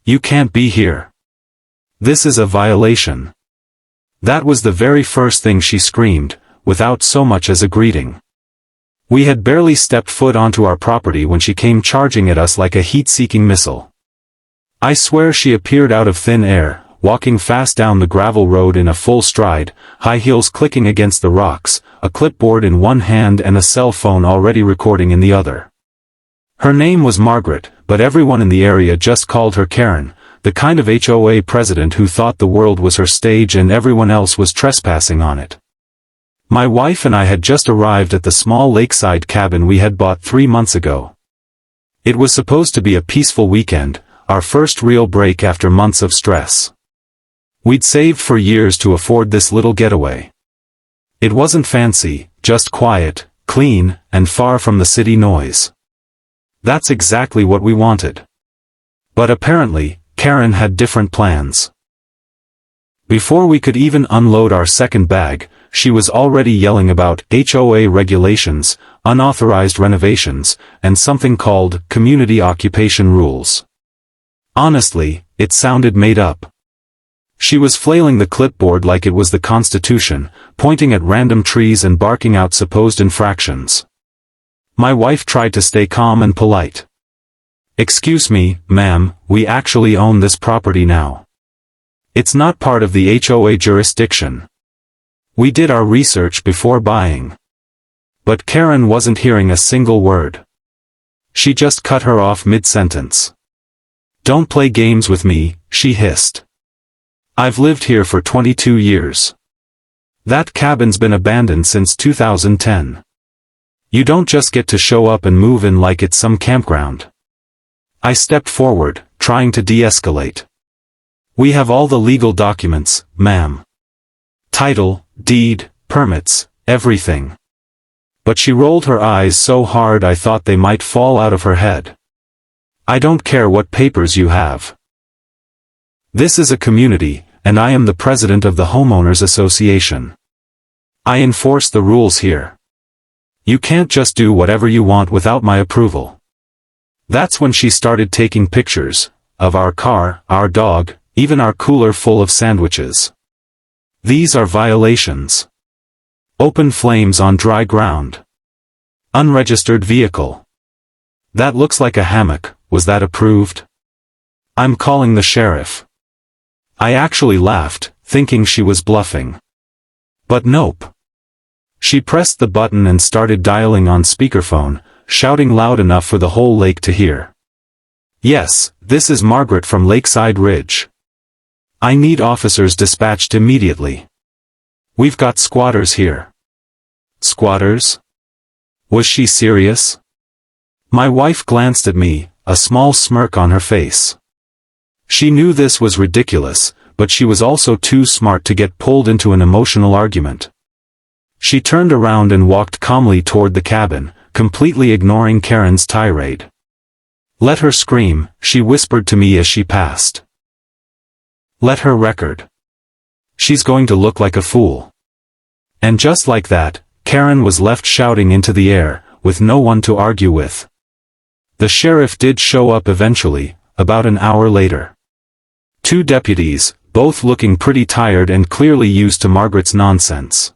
You can't be here. This is a violation. That was the very first thing she screamed, without so much as a greeting. We had barely stepped foot onto our property when she came charging at us like a heat-seeking missile. I swear she appeared out of thin air, walking fast down the gravel road in a full stride, high heels clicking against the rocks, a clipboard in one hand and a cell phone already recording in the other. Her name was Margaret, but everyone in the area just called her Karen, the kind of HOA president who thought the world was her stage and everyone else was trespassing on it. My wife and I had just arrived at the small lakeside cabin we had bought 3 months ago. It was supposed to be a peaceful weekend, our first real break after months of stress. We'd saved for years to afford this little getaway. It wasn't fancy, just quiet, clean, and far from the city noise. That's exactly what we wanted. But apparently, Karen had different plans. Before we could even unload our second bag, she was already yelling about HOA regulations, unauthorized renovations, and something called community occupation rules. Honestly, it sounded made up. She was flailing the clipboard like it was the Constitution, pointing at random trees and barking out supposed infractions. My wife tried to stay calm and polite. "Excuse me, ma'am, we actually own this property now. It's not part of the HOA jurisdiction. We did our research before buying." But Karen wasn't hearing a single word. She just cut her off mid-sentence. "Don't play games with me," she hissed. "I've lived here for 22 years. That cabin's been abandoned since 2010. You don't just get to show up and move in like it's some campground." I stepped forward, trying to de-escalate. "We have all the legal documents, ma'am. Title, deed, permits, everything." But she rolled her eyes so hard I thought they might fall out of her head. "I don't care what papers you have. This is a community, and I am the president of the homeowners association. I enforce the rules here. You can't just do whatever you want without my approval." That's when she started taking pictures of our car, our dog, even our cooler full of sandwiches. "These are violations. Open flames on dry ground. Unregistered vehicle. That looks like a hammock, was that approved? I'm calling the sheriff." I actually laughed, thinking she was bluffing. But nope. She pressed the button and started dialing on speakerphone, shouting loud enough for the whole lake to hear. "Yes, this is Margaret from Lakeside Ridge. I need officers dispatched immediately. We've got squatters here." Squatters? Was she serious? My wife glanced at me, a small smirk on her face. She knew this was ridiculous, but she was also too smart to get pulled into an emotional argument. She turned around and walked calmly toward the cabin, completely ignoring Karen's tirade. "Let her scream," she whispered to me as she passed. "Let her record. She's going to look like a fool." And just like that, Karen was left shouting into the air, with no one to argue with. The sheriff did show up eventually, about an hour later. 2 deputies, both looking pretty tired and clearly used to Margaret's nonsense.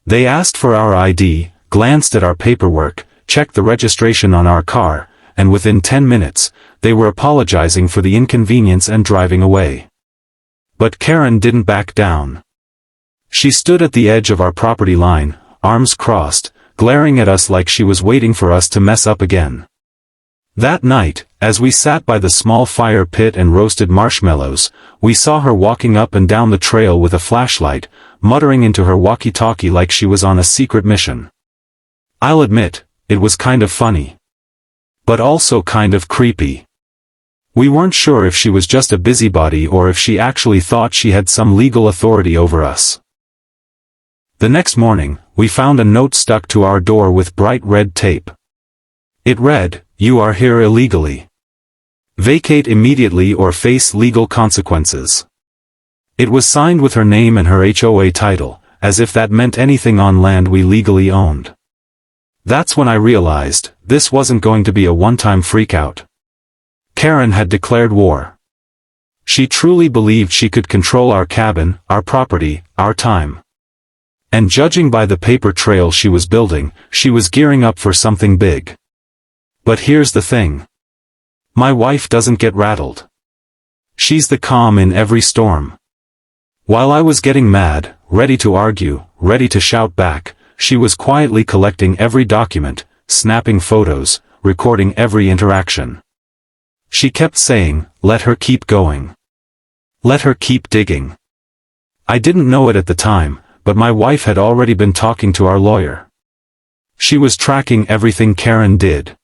They asked for our ID, glanced at our paperwork, checked the registration on our car, and within 10 minutes, they were apologizing for the inconvenience and driving away. But Karen didn't back down. She stood at the edge of our property line, arms crossed, glaring at us like she was waiting for us to mess up again. That night, as we sat by the small fire pit and roasted marshmallows, we saw her walking up and down the trail with a flashlight, muttering into her walkie-talkie like she was on a secret mission. I'll admit, it was kind of funny. But also kind of creepy. We weren't sure if she was just a busybody or if she actually thought she had some legal authority over us. The next morning, we found a note stuck to our door with bright red tape. It read, "You are here illegally. Vacate immediately or face legal consequences." It was signed with her name and her HOA title, as if that meant anything on land we legally owned. That's when I realized, this wasn't going to be a one-time freakout. Karen had declared war. She truly believed she could control our cabin, our property, our time. And judging by the paper trail she was building, she was gearing up for something big. But here's the thing. My wife doesn't get rattled. She's the calm in every storm. While I was getting mad, ready to argue, ready to shout back, she was quietly collecting every document, snapping photos, recording every interaction. She kept saying, let her keep going. Let her keep digging. I didn't know it at the time, but my wife had already been talking to our lawyer. She was tracking everything Karen did.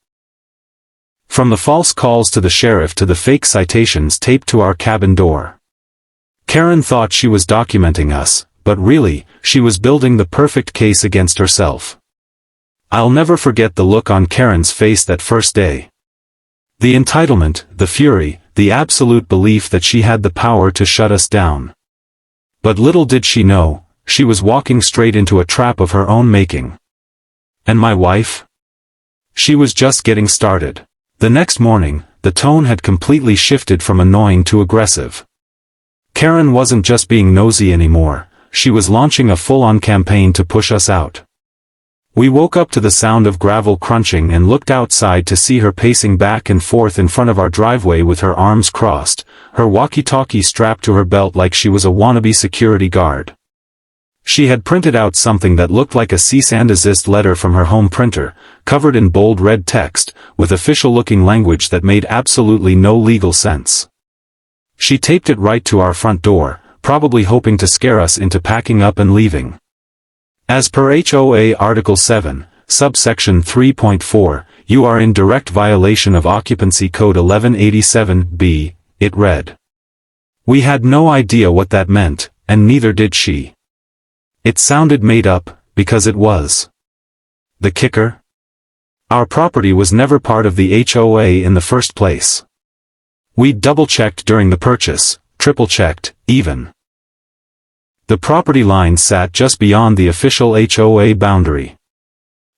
From the false calls to the sheriff to the fake citations taped to our cabin door. Karen thought she was documenting us, but really, she was building the perfect case against herself. I'll never forget the look on Karen's face that first day. The entitlement, the fury, the absolute belief that she had the power to shut us down. But little did she know, she was walking straight into a trap of her own making. And my wife? She was just getting started. The next morning, the tone had completely shifted from annoying to aggressive. Karen wasn't just being nosy anymore, she was launching a full-on campaign to push us out. We woke up to the sound of gravel crunching and looked outside to see her pacing back and forth in front of our driveway with her arms crossed, her walkie-talkie strapped to her belt like she was a wannabe security guard. She had printed out something that looked like a cease and desist letter from her home printer, covered in bold red text, with official-looking language that made absolutely no legal sense. She taped it right to our front door, probably hoping to scare us into packing up and leaving. As per HOA Article 7, subsection 3.4, you are in direct violation of Occupancy Code 1187-B, it read. We had no idea what that meant, and neither did she. It sounded made up, because it was. The kicker? Our property was never part of the HOA in the first place. We'd double-checked during the purchase, triple-checked, even. The property line sat just beyond the official HOA boundary.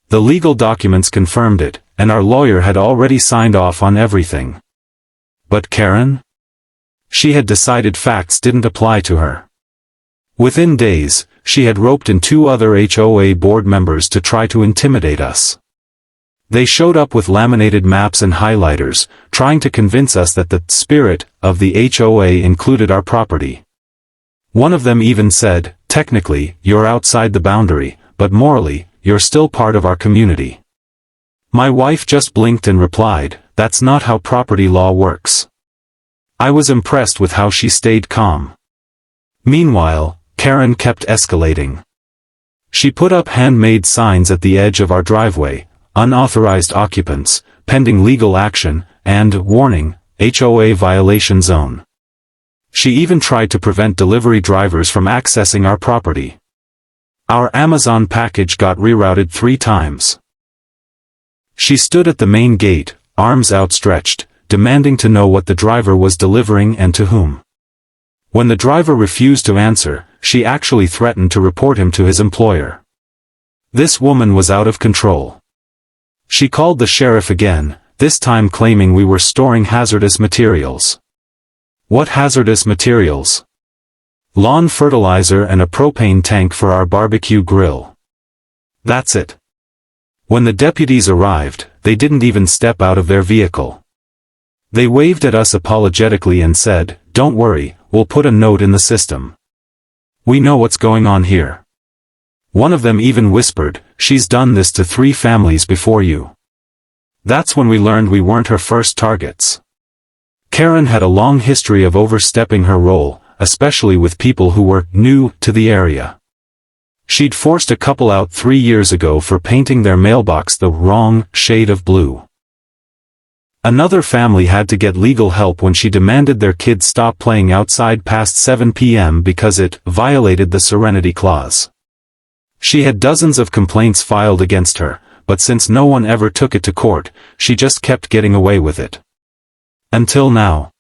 The legal documents confirmed it, and our lawyer had already signed off on everything. But Karen? She had decided facts didn't apply to her. Within days, she had roped in 2 other HOA board members to try to intimidate us. They showed up with laminated maps and highlighters, trying to convince us that the spirit of the HOA included our property. One of them even said, technically, you're outside the boundary, but morally, you're still part of our community. My wife just blinked and replied, that's not how property law works. I was impressed with how she stayed calm. Meanwhile, Karen kept escalating. She put up handmade signs at the edge of our driveway, unauthorized occupants, pending legal action, and, warning, HOA violation zone. She even tried to prevent delivery drivers from accessing our property. Our Amazon package got rerouted 3 times. She stood at the main gate, arms outstretched, demanding to know what the driver was delivering and to whom. When the driver refused to answer, she actually threatened to report him to his employer. This woman was out of control. She called the sheriff again, this time claiming we were storing hazardous materials. What hazardous materials? Lawn fertilizer and a propane tank for our barbecue grill. That's it. When the deputies arrived, they didn't even step out of their vehicle. They waved at us apologetically and said, don't worry, we'll put a note in the system. We know what's going on here. One of them even whispered, she's done this to 3 families before you. That's when we learned we weren't her first targets. Karen had a long history of overstepping her role, especially with people who were new to the area. She'd forced a couple out 3 years ago for painting their mailbox the wrong shade of blue. Another family had to get legal help when she demanded their kids stop playing outside past 7 p.m. because it violated the Serenity Clause. She had dozens of complaints filed against her, but since no one ever took it to court, she just kept getting away with it. Until now.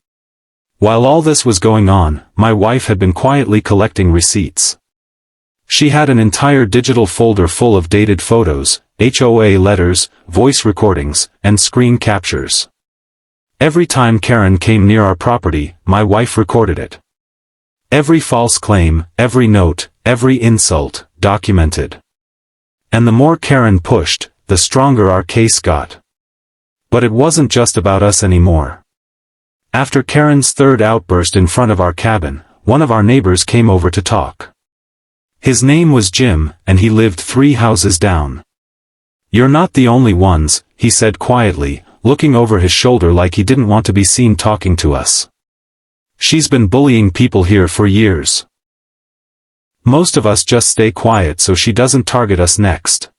While all this was going on, my wife had been quietly collecting receipts. She had an entire digital folder full of dated photos, HOA letters, voice recordings, and screen captures. Every time Karen came near our property, my wife recorded it. Every false claim, every note, every insult, documented. And the more Karen pushed, the stronger our case got. But it wasn't just about us anymore. After Karen's third outburst in front of our cabin, one of our neighbors came over to talk. His name was Jim, and he lived 3 houses down. "You're not the only ones," he said quietly, looking over his shoulder like he didn't want to be seen talking to us. "She's been bullying people here for years. Most of us just stay quiet so she doesn't target us next."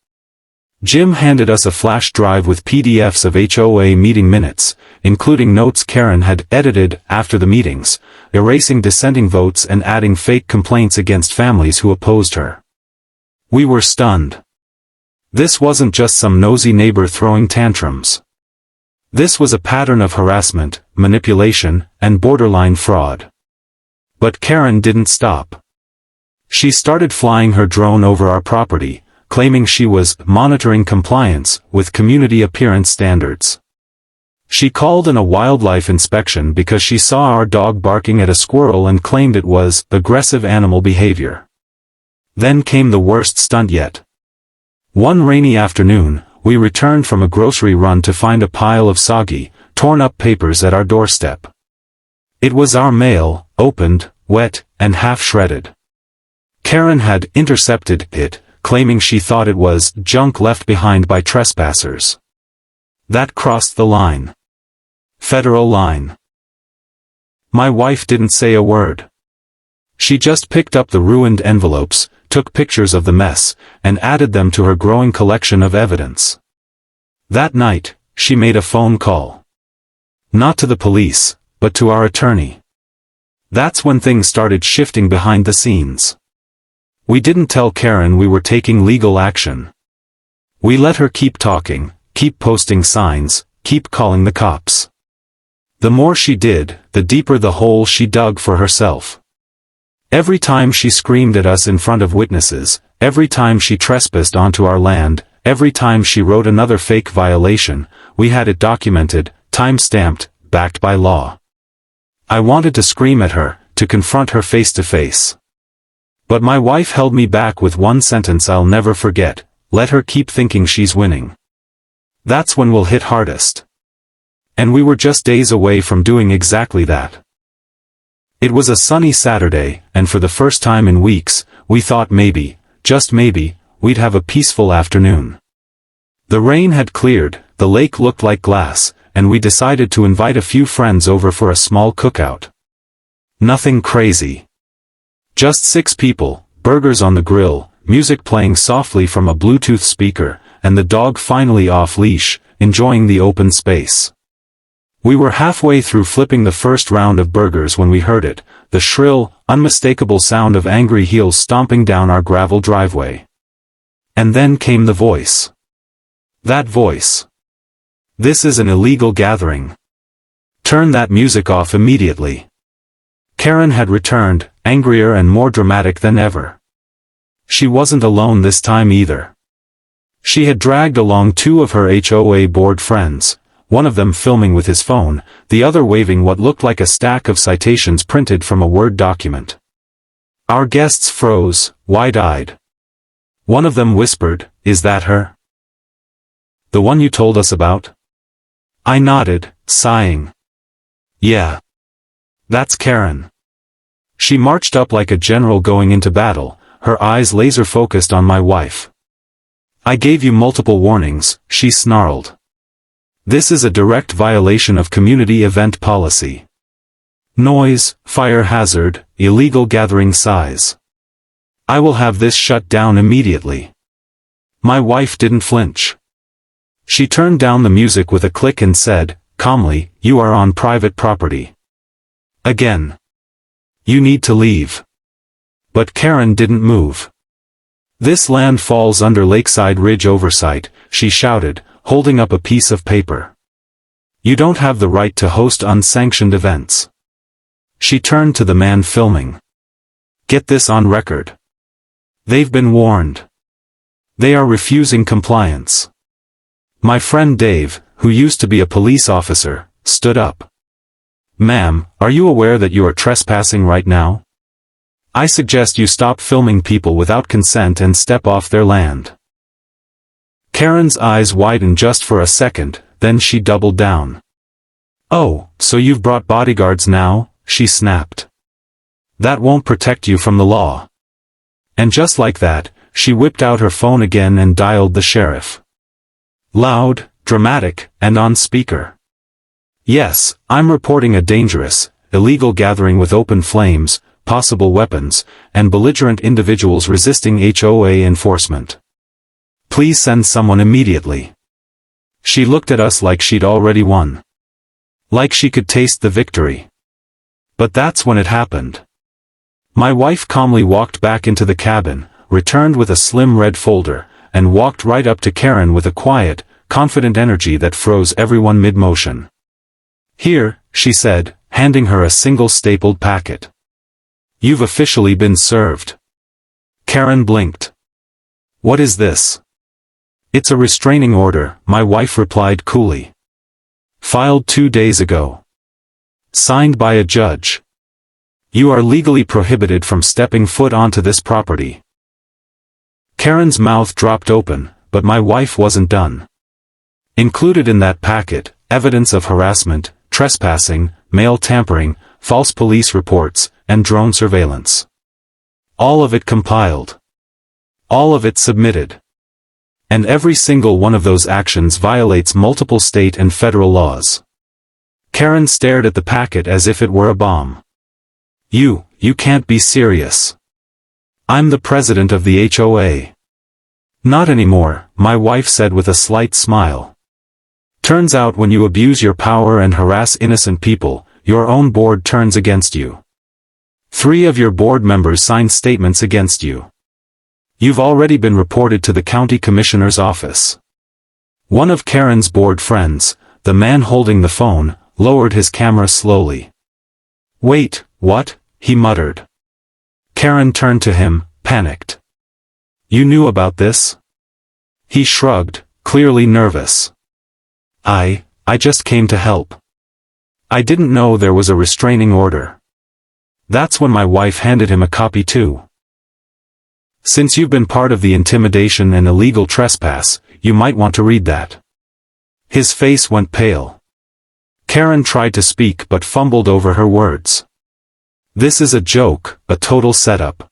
Jim handed us a flash drive with PDFs of HOA meeting minutes, including notes Karen had edited after the meetings, erasing dissenting votes and adding fake complaints against families who opposed her. We were stunned. This wasn't just some nosy neighbor throwing tantrums. This was a pattern of harassment, manipulation, and borderline fraud. But Karen didn't stop. She started flying her drone over our property, claiming she was monitoring compliance with community appearance standards. She called in a wildlife inspection because she saw our dog barking at a squirrel and claimed it was aggressive animal behavior. Then came the worst stunt yet. One rainy afternoon, we returned from a grocery run to find a pile of soggy, torn-up papers at our doorstep. It was our mail, opened, wet, and half-shredded. Karen had intercepted it, claiming she thought it was junk left behind by trespassers. That crossed the line. Federal line. My wife didn't say a word. She just picked up the ruined envelopes, took pictures of the mess, and added them to her growing collection of evidence. That night, she made a phone call. Not to the police, but to our attorney. That's when things started shifting behind the scenes. We didn't tell Karen we were taking legal action. We let her keep talking, keep posting signs, keep calling the cops. The more she did, the deeper the hole she dug for herself. Every time she screamed at us in front of witnesses, every time she trespassed onto our land, every time she wrote another fake violation, we had it documented, time-stamped, backed by law. I wanted to scream at her, to confront her face to face. But my wife held me back with one sentence I'll never forget: let her keep thinking she's winning. That's when we'll hit hardest. And we were just days away from doing exactly that. It was a sunny Saturday, and for the first time in weeks, we thought maybe, just maybe, we'd have a peaceful afternoon. The rain had cleared, the lake looked like glass, and we decided to invite a few friends over for a small cookout. Nothing crazy. Just 6 people, burgers on the grill, music playing softly from a Bluetooth speaker, and the dog finally off-leash, enjoying the open space. We were halfway through flipping the first round of burgers when we heard it, the shrill, unmistakable sound of angry heels stomping down our gravel driveway. And then came the voice. That voice. "This is an illegal gathering. Turn that music off immediately." Karen had returned, angrier and more dramatic than ever. She wasn't alone this time either. She had dragged along 2 of her HOA board friends, one of them filming with his phone, the other waving what looked like a stack of citations printed from a Word document. Our guests froze, wide-eyed. One of them whispered, "Is that her? The one you told us about?" I nodded, sighing. "Yeah. That's Karen." She marched up like a general going into battle, her eyes laser-focused on my wife. "I gave you multiple warnings," she snarled. "This is a direct violation of community event policy. Noise, fire hazard, illegal gathering size. I will have this shut down immediately." My wife didn't flinch. She turned down the music with a click and said, calmly, "You are on private property. Again. You need to leave." But Karen didn't move. "This land falls under Lakeside Ridge oversight," she shouted, holding up a piece of paper. "You don't have the right to host unsanctioned events." She turned to the man filming. "Get this on record. They've been warned. They are refusing compliance." My friend Dave, who used to be a police officer, stood up. "Ma'am, are you aware that you are trespassing right now? I suggest you stop filming people without consent and step off their land." Karen's eyes widened just for a second, then she doubled down. "Oh, so you've brought bodyguards now?" she snapped. "That won't protect you from the law." And just like that, she whipped out her phone again and dialed the sheriff. Loud, dramatic, and on speaker. "Yes, I'm reporting a dangerous, illegal gathering with open flames, possible weapons, and belligerent individuals resisting HOA enforcement. Please send someone immediately." She looked at us like she'd already won. Like she could taste the victory. But that's when it happened. My wife calmly walked back into the cabin, returned with a slim red folder, and walked right up to Karen with a quiet, confident energy that froze everyone mid-motion. "Here," she said, handing her a single stapled packet. "You've officially been served." Karen blinked. "What is this?" "It's a restraining order," my wife replied coolly. "Filed 2 days ago. Signed by a judge. You are legally prohibited from stepping foot onto this property." Karen's mouth dropped open, but my wife wasn't done. Included in that packet, evidence of harassment, trespassing, mail tampering, false police reports, and drone surveillance. All of it compiled. All of it submitted. And every single one of those actions violates multiple state and federal laws. Karen stared at the packet as if it were a bomb. You can't be serious. I'm the president of the HOA. Not anymore," my wife said with a slight smile. "Turns out when you abuse your power and harass innocent people, your own board turns against you. 3 of your board members signed statements against you. You've already been reported to the county commissioner's office." One of Karen's board friends, the man holding the phone, lowered his camera slowly. "Wait, what?" he muttered. Karen turned to him, panicked. "You knew about this?" He shrugged, clearly nervous. I just came to help. I didn't know there was a restraining order." That's when my wife handed him a copy too. "Since you've been part of the intimidation and illegal trespass, you might want to read that." His face went pale. Karen tried to speak but fumbled over her words. "This is a joke, a total setup.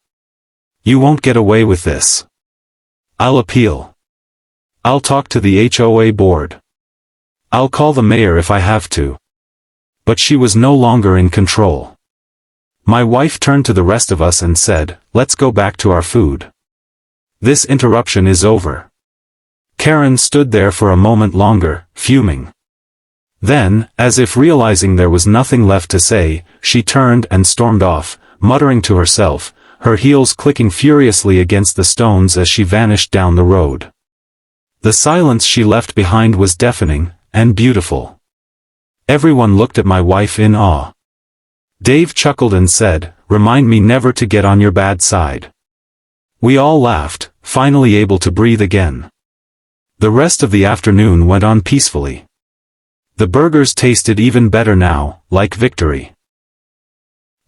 You won't get away with this. I'll appeal. I'll talk to the HOA board. I'll call the mayor if I have to." But she was no longer in control. My wife turned to the rest of us and said, "Let's go back to our food. This interruption is over." Karen stood there for a moment longer, fuming. Then, as if realizing there was nothing left to say, she turned and stormed off, muttering to herself, her heels clicking furiously against the stones as she vanished down the road. The silence she left behind was deafening, and beautiful. Everyone looked at my wife in awe. Dave chuckled and said, "Remind me never to get on your bad side." We all laughed, finally able to breathe again. The rest of the afternoon went on peacefully. The burgers tasted even better now, like victory.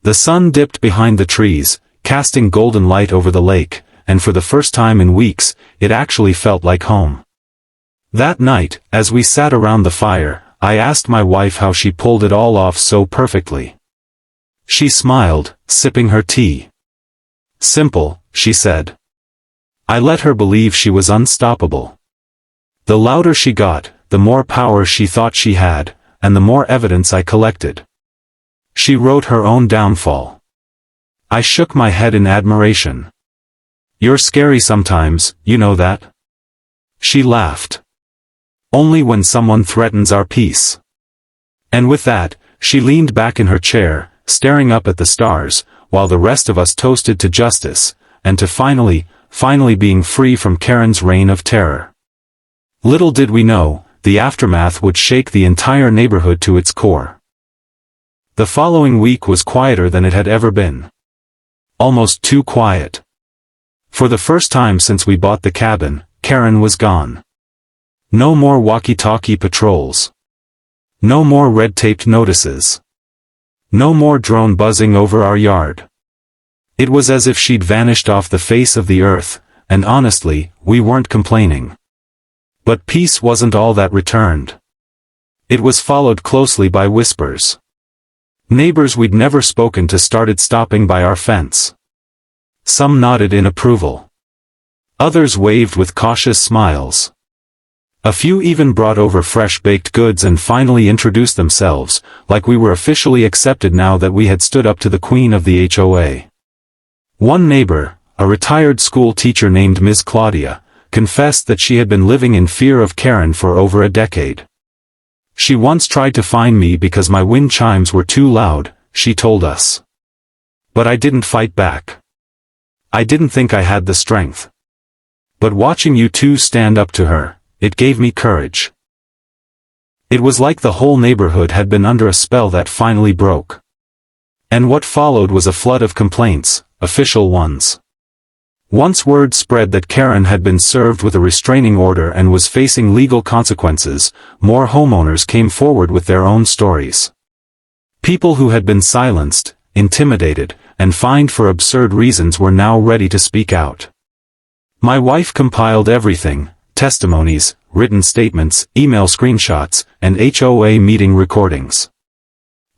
The sun dipped behind the trees, casting golden light over the lake, and for the first time in weeks, it actually felt like home. That night, as we sat around the fire, I asked my wife how she pulled it all off so perfectly. She smiled, sipping her tea. "Simple," she said. I let her believe she was unstoppable. The louder she got, the more power she thought she had, and the more evidence I collected. She wrote her own downfall. I shook my head in admiration. "You're scary sometimes, you know that?" She laughed. "Only when someone threatens our peace." And with that, she leaned back in her chair, staring up at the stars, while the rest of us toasted to justice, and to finally being free from Karen's reign of terror. Little did we know, the aftermath would shake the entire neighborhood to its core. The following week was quieter than it had ever been. Almost too quiet. For the first time since we bought the cabin, Karen was gone. No more walkie-talkie patrols. No more red-taped notices. No more drone buzzing over our yard. It was as if she'd vanished off the face of the earth, and honestly, we weren't complaining. But peace wasn't all that returned. It was followed closely by whispers. Neighbors we'd never spoken to started stopping by our fence. Some nodded in approval. Others waved with cautious smiles. A few even brought over fresh baked goods and finally introduced themselves, like we were officially accepted now that we had stood up to the queen of the HOA. One neighbor, a retired school teacher named Ms. Claudia, confessed that she had been living in fear of Karen for over a decade. She once tried to fine me because my wind chimes were too loud, she told us. But I didn't fight back. I didn't think I had the strength. But watching you two stand up to her, it gave me courage. It was like the whole neighborhood had been under a spell that finally broke. And what followed was a flood of complaints, official ones. Once word spread that Karen had been served with a restraining order and was facing legal consequences, more homeowners came forward with their own stories. People who had been silenced, intimidated, and fined for absurd reasons were now ready to speak out. My wife compiled everything: testimonies, written statements, email screenshots, and HOA meeting recordings.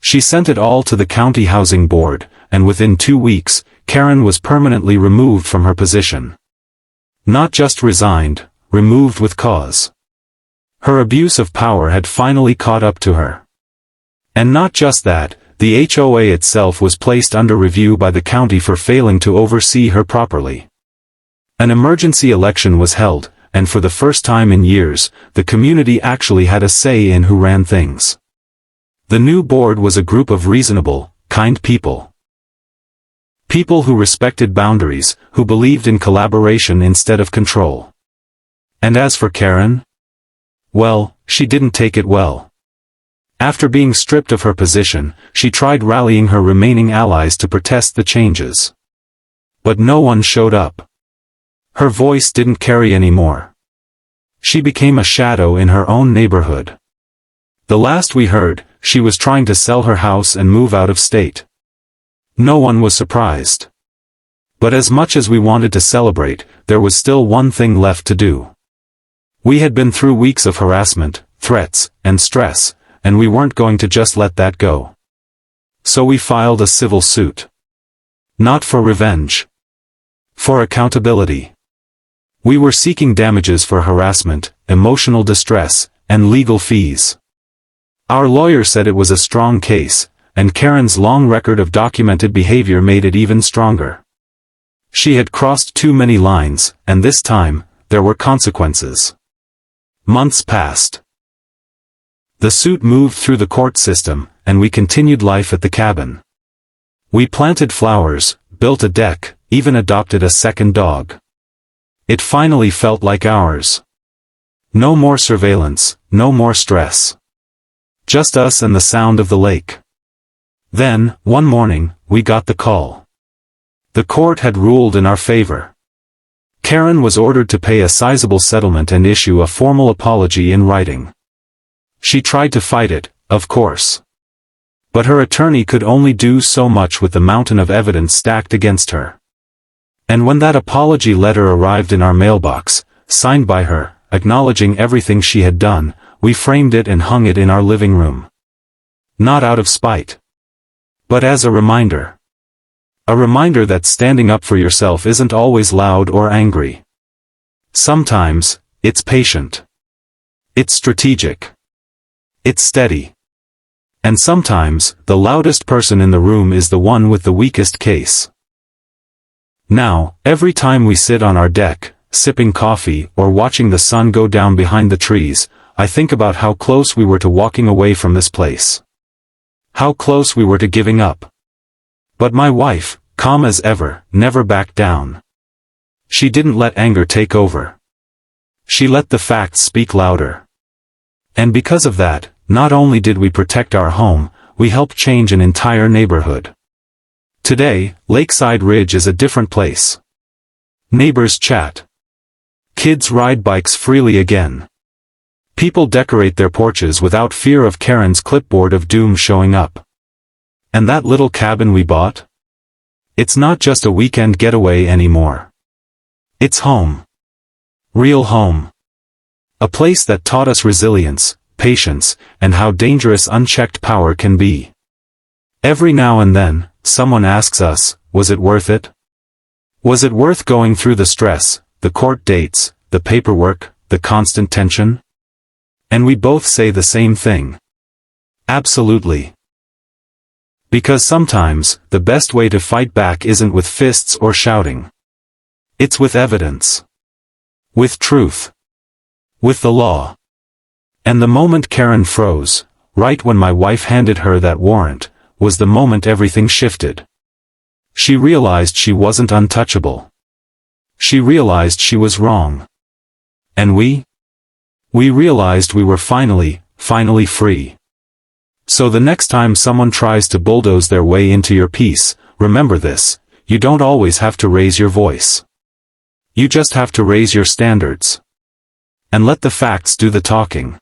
She sent it all to the county housing board, and within 2 weeks, Karen was permanently removed from her position. Not just resigned, removed with cause. Her abuse of power had finally caught up to her. And not just that, the HOA itself was placed under review by the county for failing to oversee her properly. An emergency election was held, and for the first time in years, the community actually had a say in who ran things. The new board was a group of reasonable, kind people. People who respected boundaries, who believed in collaboration instead of control. And as for Karen? Well, she didn't take it well. After being stripped of her position, she tried rallying her remaining allies to protest the changes. But no one showed up. Her voice didn't carry anymore. She became a shadow in her own neighborhood. The last we heard, she was trying to sell her house and move out of state. No one was surprised. But as much as we wanted to celebrate, there was still one thing left to do. We had been through weeks of harassment, threats, and stress, and we weren't going to just let that go. So we filed a civil suit. Not for revenge. For accountability. We were seeking damages for harassment, emotional distress, and legal fees. Our lawyer said it was a strong case, and Karen's long record of documented behavior made it even stronger. She had crossed too many lines, and this time, there were consequences. Months passed. The suit moved through the court system, and we continued life at the cabin. We planted flowers, built a deck, even adopted a second dog. It finally felt like ours. No more surveillance, no more stress. Just us and the sound of the lake. Then, one morning, we got the call. The court had ruled in our favor. Karen was ordered to pay a sizable settlement and issue a formal apology in writing. She tried to fight it, of course. But her attorney could only do so much with the mountain of evidence stacked against her. And when that apology letter arrived in our mailbox, signed by her, acknowledging everything she had done, we framed it and hung it in our living room. Not out of spite. But as a reminder. A reminder that standing up for yourself isn't always loud or angry. Sometimes, it's patient. It's strategic. It's steady. And sometimes, the loudest person in the room is the one with the weakest case. Now, every time we sit on our deck, sipping coffee or watching the sun go down behind the trees, I think about how close we were to walking away from this place. How close we were to giving up. But my wife, calm as ever, never backed down. She didn't let anger take over. She let the facts speak louder. And because of that, not only did we protect our home, we helped change an entire neighborhood. Today, Lakeside Ridge is a different place. Neighbors chat. Kids ride bikes freely again. People decorate their porches without fear of Karen's clipboard of doom showing up. And that little cabin we bought? It's not just a weekend getaway anymore. It's home. Real home. A place that taught us resilience, patience, and how dangerous unchecked power can be. Every now and then, someone asks us, was it worth it? Was it worth going through the stress, the court dates, the paperwork, the constant tension? And we both say the same thing. Absolutely. Because sometimes, the best way to fight back isn't with fists or shouting. It's with evidence. With truth. With the law. And the moment Karen froze, right when my wife handed her that warrant, was the moment everything shifted. She realized she wasn't untouchable. She realized she was wrong. And we realized we were finally free. So the next time someone tries to bulldoze their way into your peace, remember this: you don't always have to raise your voice. You just have to raise your standards. And let the facts do the talking.